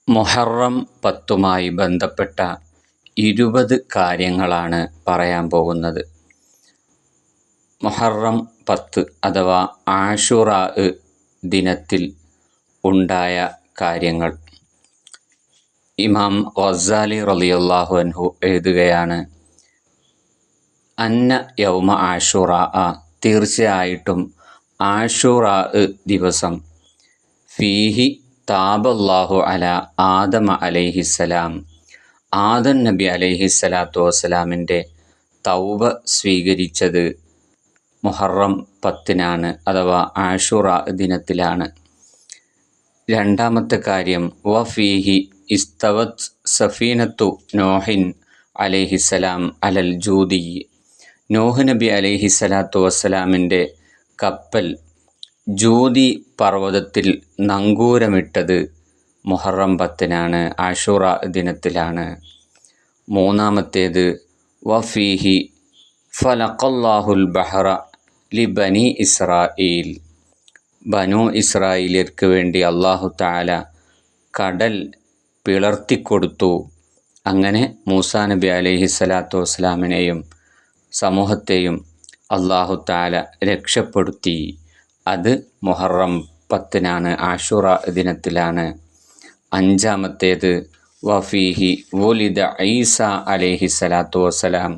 മുഹറം 10 ബന്ധപ്പെട്ട 20 കാര്യങ്ങളാണ് പറയാൻ പോകുന്നത്. മുഹറം 10 അഥവാ ആഷുറാ ദിനത്തിൽ ഉണ്ടായ കാര്യങ്ങൾ. ഇമാം ഗസാലി റളിയല്ലാഹു അൻഹു എഴുതുകയാണ്, അന്ന യൗമ ആഷുറാ, തീർച്ചയായിട്ടും ആഷുറാ ദിവസം, ഫീഹി താബല്ലാഹു അല ആദമ അലൈഹിസ്സലാം, ആദം നബി അലൈഹിസ്സലാത്തു വസ്സലാമിൻ്റെ തൗബ സ്വീകരിച്ചത് മുഹറം 10 അഥവാ ആഷുറാ ദിനത്തിലാണ്. രണ്ടാമത്തെ കാര്യം, വഫീഹി ഇസ്തവത് സഫീനത്തു നോഹിൻ അലൈഹിസ്സലാം അലൽ ജൂദി, നോഹ് നബി അലൈഹിസ്സലാത്തു വസ്സലാമിൻ്റെ കപ്പൽ ജൂദി പർവ്വതത്തിൽ നങ്കൂരമിട്ടത് മുഹറം 10 ആഷുറാ ദിനത്തിലാണ്. മൂന്നാമത്തേത്, വഫീഹി ഫലഖല്ലാഹുൽ ബഹ്റ ലി ബനി ഇസ്രായീൽ, ബനു ഇസ്രായേലിയർക്ക് വേണ്ടി അല്ലാഹു തആല കടൽ പിളർത്തിക്കൊടുത്തു. അങ്ങനെ മൂസാ നബി അലൈഹിസ്സലാത്തു വസ്സലാമിനെയും സമൂഹത്തെയും അല്ലാഹു തആല രക്ഷപ്പെടുത്തി. അത് മുഹറം 10 ആഷുറാ ദിനത്തിലാണ്. അഞ്ചാമത്തേത്, വഫീഹി വുലിദ ഈസ അലൈഹിസ്സലാത്തു വസ്സലാം,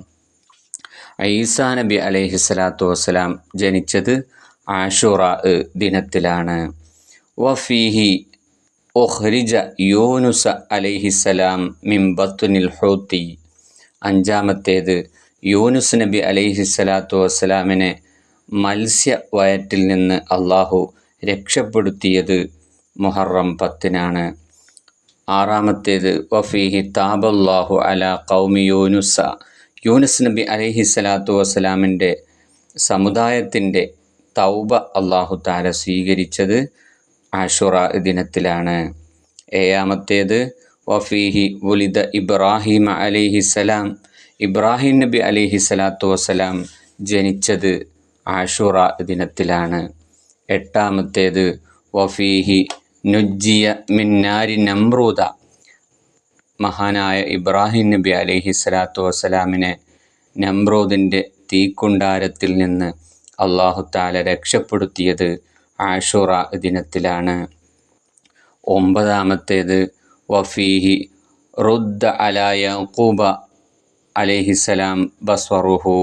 ഈസാ നബി അലൈഹിസ്സലാത്തു വസ്സലാം ജനിച്ചത് ആഷുറാ ദിനത്തിലാണ്. വഫീഹി ഉഖ്രിജ യൂനുസ അലൈഹിസ്സലാം മിൻ ബത്നിൽ ഹൂത്തി, അഞ്ചാമത്തേത്, യൂനുസ് നബി അലൈഹിസ്സലാത്തു വസ്സലാമിനെ മത്സ്യ വയറ്റിൽ നിന്ന് അള്ളാഹു രക്ഷപ്പെടുത്തിയത് മുഹറം 10. ആറാമത്തേത്, വഫീഹി താബല്ലാഹു അല ഖൗമി യൂനുസ, യൂനുസ് നബി അലൈഹിസ്സലാത്തു വസ്സലാമിൻ്റെ സമുദായത്തിൻ്റെ തൗബ അള്ളാഹു തആല സ്വീകരിച്ചത് ആഷുറാ ദിനത്തിലാണ്. ഏഴാമത്തേത്, വഫീഹി വുലിദ ഇബ്രാഹിം അലൈഹിസ്സലാം, ഇബ്രാഹിം നബി അലൈഹിസ്സലാത്തു വസ്സലാം ജനിച്ചത് ആഷുറാ ദിനത്തിലാണ്. എട്ടാമത്തേത്, വഫീഹി നുജ്ജിയ മിൻ നാരി നമ്രൂദ, മഹാനായ ഇബ്രാഹിം നബി അലൈഹിസ്സലാത്തു വസ്സലാമിനെ നമ്രൂദിൻ്റെ തീക്കുണ്ടാരത്തിൽ നിന്ന് അല്ലാഹു തആല രക്ഷപ്പെടുത്തിയത് ആഷുറാ ദിനത്തിലാണ്. ഒമ്പതാമത്തേത്, വഫീഹി റുദ്ദ അലാ യഅ്ഖൂബ അലൈഹിസ്സലാം ബസ്വറുഹു,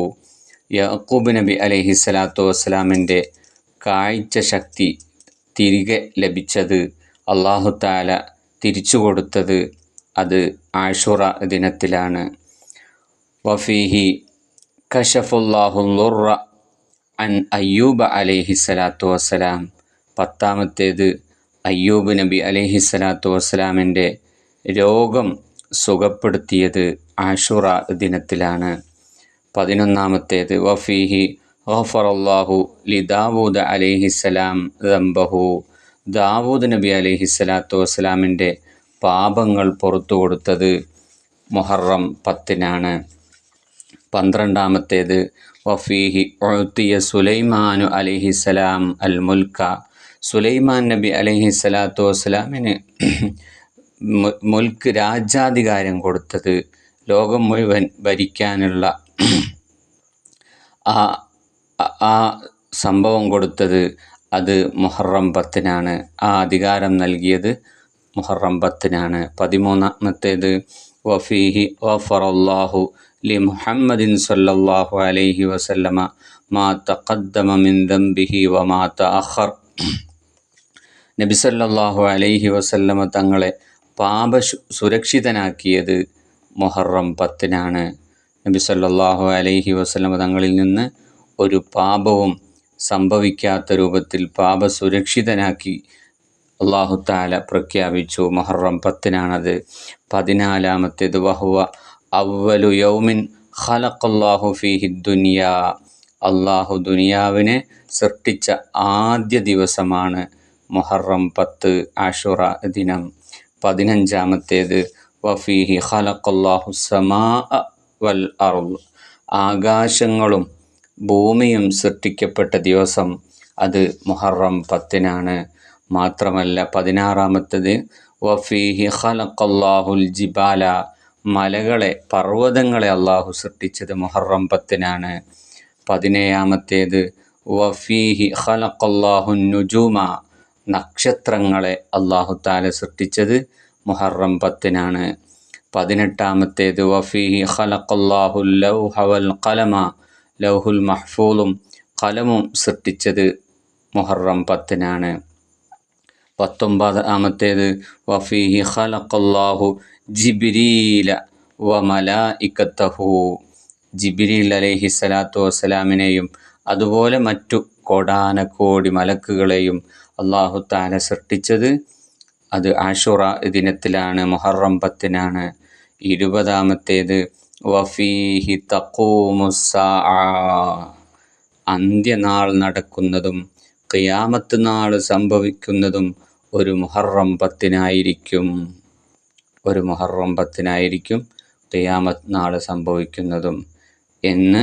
യഅ്ഖൂബ് നബി അലൈഹിസ്സലാത്തു വസ്സലാമിൻ്റെ കാഴ്ച ശക്തി തിരികെ ലഭിച്ചത്, അല്ലാഹു തആല തിരിച്ചു കൊടുത്തത് അത് ആഷുറാ ദിനത്തിലാണ്. വഫീഹി കശഫുല്ലാഹുൽ ളുർറ അൻ അയ്യൂബ അലൈഹിസ്സലാത്തു വസ്സലാം, പത്താമത്തേത്, അയ്യൂബ് നബി അലൈഹിസ്സലാത്തു വസ്സലാമിൻ്റെ രോഗം സുഖപ്പെടുത്തിയത് ആഷുറാ ദിനത്തിലാണ്. 11ാമത്തേത്, വഫീഹി ഗഫറല്ലാഹു ലി ദാവൂദ അലൈഹിസ്സലാം ദംബഹു, ദാവൂദ് നബി അലൈഹിസ്സലാത്തു വസ്സലാമിൻ്റെ പാപങ്ങൾ പുറത്തു കൊടുത്തത് മുഹറം 10. 12ാമത്തേത്, വഫീഹി ഉഅ്തിയ സുലൈമാനു അലൈഹിസ്സലാം അൽ മുൽക്ക, സുലൈമാൻ നബി അലൈഹിസ്സലാത്തു വസ്സലാമിന് മുൽക്ക് രാജ്യാധികാരം കൊടുത്തത്, ലോകം മുഴുവൻ ഭരിക്കാനുള്ള ആ സംഭവം കൊടുത്തത് അത് മുഹറം 10. ആ അധികാരം നൽകിയത് മുഹറം 10. 13ാമത്തേത്, വഫീഹി ഗഫറല്ലാഹു ലി മുഹമ്മദിൻ സ്വല്ലല്ലാഹു അലൈഹി വസല്ലമ മാ തഖദ്ദമ മിൻ ദംബിഹി വമാ തഅഖർ, നബി സല്ലല്ലാഹു അലൈഹി വസല്ലമ തങ്ങളെ സുരക്ഷിതനാക്കിയത് മുഹറം 10. നബി സല്ലല്ലാഹു അലൈഹി വസല്ലമ തങ്ങളിൽ നിന്ന് ഒരു പാപവും സംഭവിക്കാത്ത രൂപത്തിൽ പാപസുരക്ഷിതനാക്കി അല്ലാഹു തആല പ്രഖ്യാപിച്ചു. മുഹറം 10. 14ാമത്തേത്, വഹുവ അവ്വലു യൗമിൻ ഖലഖല്ലാഹു ഫീഹി ദുനിയാ, അല്ലാഹു ദുനിയാവിനെ സൃഷ്ടിച്ച ആദ്യ ദിവസമാണ് മുഹറം 10 ആഷുറാ ദിനം. 15ാമത്തേത്, വഫീഹി ഖലഖല്ലാഹു സമാഅ വൽ അർള്, ആകാശങ്ങളും ഭൂമിയും സൃഷ്ടിക്കപ്പെട്ട ദിവസം അത് മുഹറം 10. മാത്രമല്ല 16ാമത്തേത്, വഫീഹി ഖലഖല്ലാഹുൽ ജിബാല, മലകളെ പർവ്വതങ്ങളെ അള്ളാഹു സൃഷ്ടിച്ചത് മുഹറം 10-നാണ്. 17-ാമത്തേത് വഫീഹി ഖലഖല്ലാഹുൻ നുജൂമ, നക്ഷത്രങ്ങളെ അള്ളാഹു തആല സൃഷ്ടിച്ചത് മുഹറം 10-നാണ്. 18-ാമത്തേത് വഫീഹി ഖലഖല്ലാഹുൽ ലൗഹ വൽ ഖലമ, ലൗഹുൽ മഹ്ഫൂളും ഖലമും സൃഷ്ടിച്ചത് മുഹറം 10-നാണ്. 19-ാമത്തേത് വഫീഹി ഖലഖല്ലാഹു ജിബ്രീല വ മലായികതഹു, ജിബ്രീൽ അലൈഹിസ്സലാത്തു വസ്സലാമിനെയും അതുപോലെ മറ്റു കോടാനക്കോടി മലക്കുകളെയും അള്ളാഹു തആല സൃഷ്ടിച്ചത് അത് ആഷുറ ദിനത്തിലാണ്, മുഹറം 10-നാണ്. 20-ാമത്തേത് വഫീഹി തഖൂമുസ്സാഅ, അന്ത്യനാൾ നടക്കുന്നതും ഖിയാമത്ത് നാൾ സംഭവിക്കുന്നതും ഒരു മുഹറം 10-നായിരിക്കും. ഒരു മുഹറം 10-നായിരിക്കും ഖിയാമത്ത് നാൾ സംഭവിക്കുന്നതും എന്ന്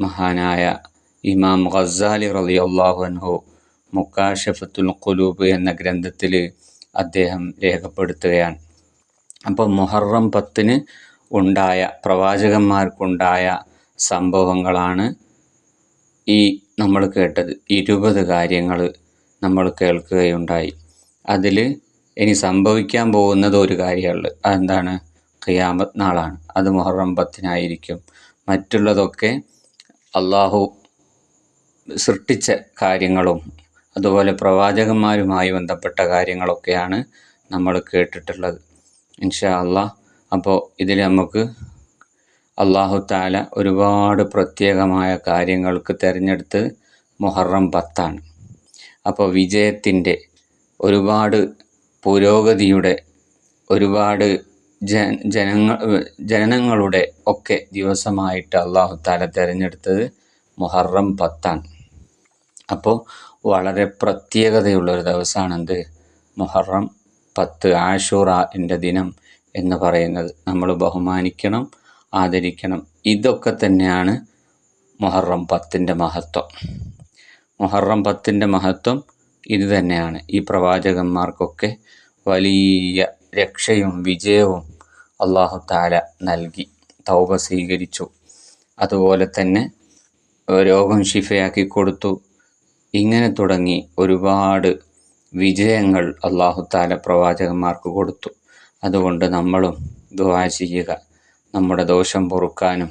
മഹാനായ ഇമാം ഗസ്സാലി റളിയല്ലാഹു അൻഹു മുകാശഫത്തുൽ ഖുലൂബ് എന്ന ഗ്രന്ഥത്തിൽ അദ്ദേഹം രേഖപ്പെടുത്തുകയാണ്. അപ്പോൾ മുഹറം 10-ന് ഉണ്ടായ, പ്രവാചകന്മാർക്കുണ്ടായ സംഭവങ്ങളാണ് ഈ നമ്മൾ കേട്ടത്. 20 കാര്യങ്ങൾ നമ്മൾ കേൾക്കുകയുണ്ടായി. അതിൽ ഇനി സംഭവിക്കാൻ പോകുന്നത് ഒരു കാര്യമുള്ളൂ. അതെന്താണ്? ഖിയാമത്ത് നാളാണ്. അത് മുഹറം 10-നായിരിക്കും. മറ്റുള്ളതൊക്കെ അള്ളാഹു സൃഷ്ടിച്ച കാര്യങ്ങളും അതുപോലെ പ്രവാചകന്മാരുമായി ബന്ധപ്പെട്ട കാര്യങ്ങളൊക്കെയാണ് നമ്മൾ കേട്ടിട്ടുള്ളത്. ഇൻഷാ അള്ളാഹ്. അപ്പോൾ ഇതിൽ നമുക്ക് അള്ളാഹു തആല ഒരുപാട് പ്രത്യേകമായ കാര്യങ്ങൾക്ക് തിരഞ്ഞെടുത്ത് മുഹറം 10-ആണ്. അപ്പോൾ വിജയത്തിൻ്റെ, ഒരുപാട് പുരോഗതിയുടെ, ഒരുപാട് ജനനങ്ങളുടെ ഒക്കെ ദിവസമായിട്ട് അള്ളാഹു തആല തിരഞ്ഞെടുത്തത് മുഹറം 10-ആണ്. അപ്പോൾ വളരെ പ്രത്യേകതയുള്ളൊരു ദിവസമാണെന്ത്? മുഹറം 10, ആഷുറാൻ്റെ ദിനം എന്ന് പറയുന്നത്. നമ്മൾ ബഹുമാനിക്കണം, ആദരിക്കണം. ഇതൊക്കെ തന്നെയാണ് മുഹറം 10-ൻ്റെ മഹത്വം. മുഹറം 10-ൻ്റെ മഹത്വം ഇത് തന്നെയാണ്. ഈ പ്രവാചകന്മാർക്കൊക്കെ വലിയ രക്ഷയും വിജയവും അള്ളാഹു തആല നൽകി. തൗബ സ്വീകരിച്ചു, അതുപോലെ തന്നെ രോഗം ശിഫയാക്കി കൊടുത്തു. ഇങ്ങനെ തുടങ്ങി ഒരുപാട് വിജയങ്ങൾ അള്ളാഹു തആല പ്രവാചകന്മാർക്ക് കൊടുത്തു. അതുകൊണ്ട് നമ്മളും ദുആ ചെയ്യുക, നമ്മുടെ ദോഷം പൊറുക്കാനും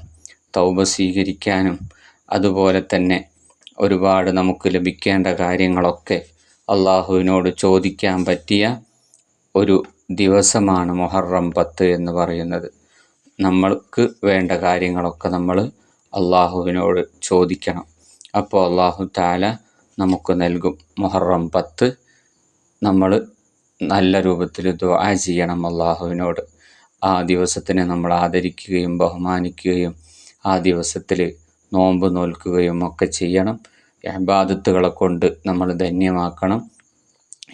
തൗബ സ്വീകരിക്കാനും അതുപോലെ തന്നെ ഒരുപാട് നമുക്ക് ലഭിക്കേണ്ട കാര്യങ്ങളൊക്കെ അള്ളാഹുവിനോട് ചോദിക്കാൻ പറ്റിയ ഒരു ദിവസമാണ് മുഹറം 10 എന്ന് പറയുന്നത്. നമ്മൾക്ക് വേണ്ട കാര്യങ്ങളൊക്കെ നമ്മൾ അള്ളാഹുവിനോട് ചോദിക്കണം. അപ്പോൾ അള്ളാഹു തആല നമുക്ക് നൽകും. മുഹറം 10 നമ്മൾ നല്ല രൂപത്തിൽ ദുആ ചെയ്യണം അള്ളാഹുവിനോട്. ആ ദിവസത്തിനെ നമ്മൾ ആദരിക്കുകയും ബഹുമാനിക്കുകയും ആ ദിവസത്തിൽ നോമ്പ് നോൽക്കുകയും ഒക്കെ ചെയ്യണം. ഇബാദത്തുകളെ കൊണ്ട് നമ്മൾ ധന്യമാക്കണം.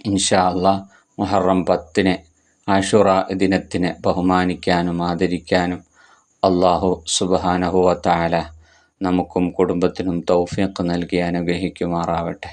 ഇൻഷാ അള്ളാഹ്. മുഹറം 10-നെ, ആഷുറ ദിനത്തിനെ ബഹുമാനിക്കാനും ആദരിക്കാനും അള്ളാഹു സുബ്ഹാനഹു വ തആല നമുക്കും കുടുംബത്തിനും തൗഫീഖ് നൽകി അനുഗ്രഹിക്കുമാറാവട്ടെ.